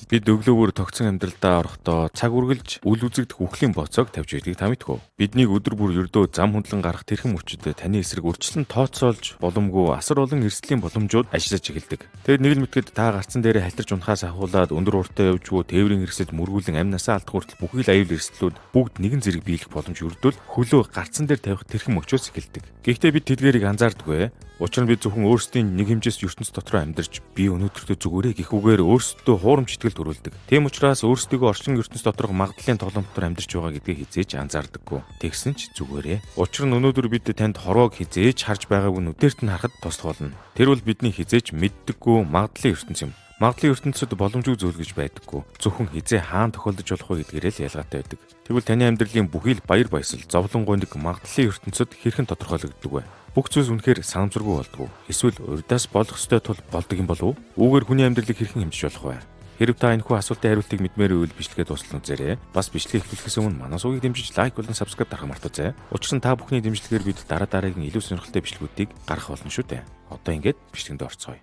Бид өглөөгөр тогтсон амьдралдаа орохдоо цаг үргэлж үл үзэгдэх үхлийн боцоог тавьж байдгийг та мэдэх үү? Биднийг өдөр бүр ердөө зам хөндлөн гарах тэрхэн мөчөд таны эсрэг урьдчилан тооцоолж боломгүй асар олон эрсдлийн боломжууд ажиллаж эхэлдэг. Тэгэд нэг л мэтгэд та гарцсан дээрээ халтарч унахаас ахуулаад өндөр уртаа явж буй тээврийн эрсэд мөргүүлэн амнасаа алдах хүртэл бүхий л аюул эрсдлүүд бүгд нэгэн зэрэг биелэх боломж өрдөл хөлөө гарцсан дээр тавих тэрхэн мөчөөс эхэлдэг. Гэхдээ бид тэдгээрийг анзаардаггүй. Учир нь бид зөвхөн өөрсдийн нэг хэмжээс ертөнц дотор амьдарч би өнөөдөртөө зүгээрээ гэхүүгээр өөрсдөө хуурамч итгэл төрүүлдэг. Тийм учраас өөрсдийгөө орчин ертөнц доторх магадлалын тоглоом дотор амьдарч байгаа гэдгийг хизээж анзаардаггүй. Тэгсэн ч зүгээрээ. Учир нь өнөөдөр бид танд хорвоог хизээж харж байгааг нь үдээрт нь харахад тослох болно. Тэр бол бидний хизээж мэддэггүй магадлалын ертөнц юм. Магадлалын ертөнцид боломжгүй зүйл гэж байдаггүй. Зөвхөн хизээ хаан тохиолдож болох вэ гэдгээрээ л ялгаатай байдаг. Тэгвэл таны амьдралын бүхий л баяр баясгал, зовлонгуй нэг магадлалын ертөнцид хэрхэн тодорхойлогддог вэ? Бүх зүйлс үнэхээр санамсаргүй болдгоо. Эсвэл урьдаас болох ёстой тул болдог юм болов уу? Үүгээр хүний амьдралыг хэрхэн хэмжиж болох вэ? Хэрв та энэхүү асуултын хариултыг мэдмээр байвал бичлэгээ дуусгах үзээрэй. Бас бичлэгээ эхлүүлэхээс өмнө манай сувгийг дэмжиж лайк болон subscribe дарахыг мартаоцай. Учир нь та бүхний дэмжлэгээр бид дараа дараагийн илүү сонирхолтой бичлэгүүдийг гаргах болно шүү дээ. Одоо ингээд бичлэгэнд орцгоё.